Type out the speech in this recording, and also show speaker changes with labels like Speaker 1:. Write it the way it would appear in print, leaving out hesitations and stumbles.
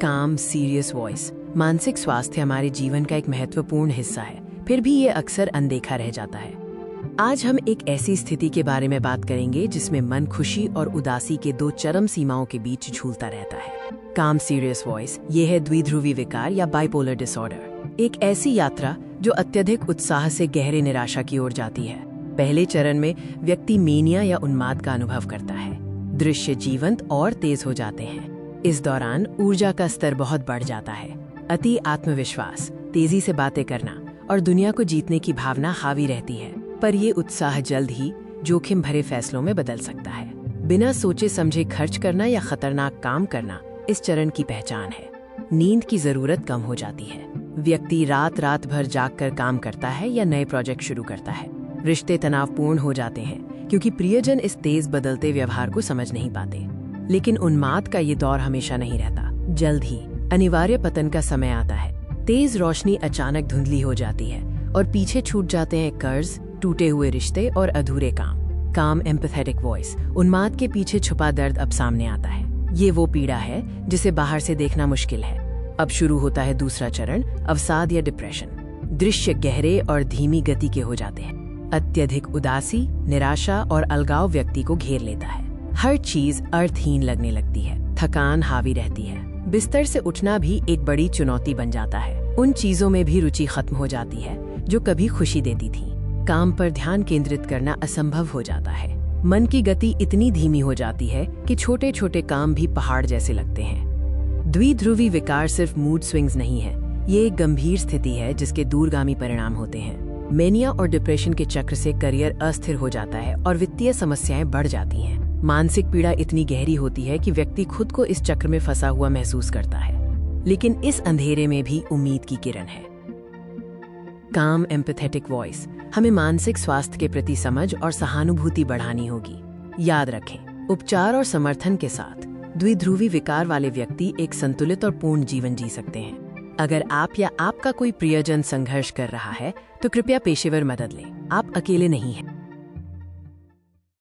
Speaker 1: काम serious voice. मानसिक स्वास्थ्य हमारे जीवन का एक महत्वपूर्ण हिस्सा है, फिर भी ये अक्सर अनदेखा रह जाता है। आज हम एक ऐसी स्थिति के बारे में बात करेंगे जिसमें मन खुशी और उदासी के दो चरम सीमाओं के बीच झूलता रहता है। काम सीरियस वॉइस ये है द्विध्रुवी विकार या बाइपोलर डिसऑर्डर, एक ऐसी यात्रा जो अत्यधिक उत्साह से गहरे निराशा की ओर जाती है। पहले चरण में व्यक्ति मेनिया या उन्माद का अनुभव करता है। दृश्य जीवंत और तेज हो जाते हैं। इस दौरान ऊर्जा का स्तर बहुत बढ़ जाता है। अति आत्मविश्वास, तेजी से बातें करना और दुनिया को जीतने की भावना हावी रहती है। पर ये उत्साह जल्द ही जोखिम भरे फैसलों में बदल सकता है। बिना सोचे समझे खर्च करना या खतरनाक काम करना इस चरण की पहचान है। नींद की जरूरत कम हो जाती है। व्यक्ति रात रात भर जागकर काम करता है या नए प्रोजेक्ट शुरू करता है। रिश्ते तनावपूर्ण हो जाते हैं क्योंकि प्रियजन इस तेज बदलते व्यवहार को समझ नहीं पाते। लेकिन उन्माद का ये दौर हमेशा नहीं रहता। जल्द ही अनिवार्य पतन का समय आता है। तेज रोशनी अचानक धुंधली हो जाती है और पीछे छूट जाते हैं कर्ज, टूटे हुए रिश्ते और अधूरे काम। काम एम्पैथेटिक वॉइस। उन्माद के पीछे छुपा दर्द अब सामने आता है। ये वो पीड़ा है जिसे बाहर से देखना मुश्किल है। अब शुरू होता है दूसरा चरण, अवसाद या डिप्रेशन। दृश्य गहरे और धीमी गति के हो जाते हैं। अत्यधिक उदासी, निराशा और अलगाव व्यक्ति को घेर लेता है। हर चीज अर्थहीन लगने लगती है। थकान हावी रहती है। बिस्तर से उठना भी एक बड़ी चुनौती बन जाता है। उन चीजों में भी रुचि खत्म हो जाती है जो कभी खुशी देती थी। काम पर ध्यान केंद्रित करना असंभव हो जाता है। मन की गति इतनी धीमी हो जाती है कि छोटे छोटे काम भी पहाड़ जैसे लगते हैं। द्विध्रुवी विकार सिर्फ मूड स्विंग्स नहीं है, ये एक गंभीर स्थिति है जिसके दूरगामी परिणाम होते हैं। मेनिया और डिप्रेशन के चक्र से करियर अस्थिर हो जाता है और वित्तीय समस्याएं बढ़ जाती हैं। मानसिक पीड़ा इतनी गहरी होती है कि व्यक्ति खुद को इस चक्र में फंसा हुआ महसूस करता है। लेकिन इस अंधेरे में भी उम्मीद की किरण है। काम एम्पैथेटिक वॉइस हमें मानसिक स्वास्थ्य के प्रति समझ और सहानुभूति बढ़ानी होगी। याद रखें, उपचार और समर्थन के साथ द्विध्रुवी विकार वाले व्यक्ति एक संतुलित और पूर्ण जीवन जी सकते हैं। अगर आप या आपका कोई प्रियजन संघर्ष कर रहा है तो कृपया पेशेवर मदद लें। आप अकेले नहीं हैं।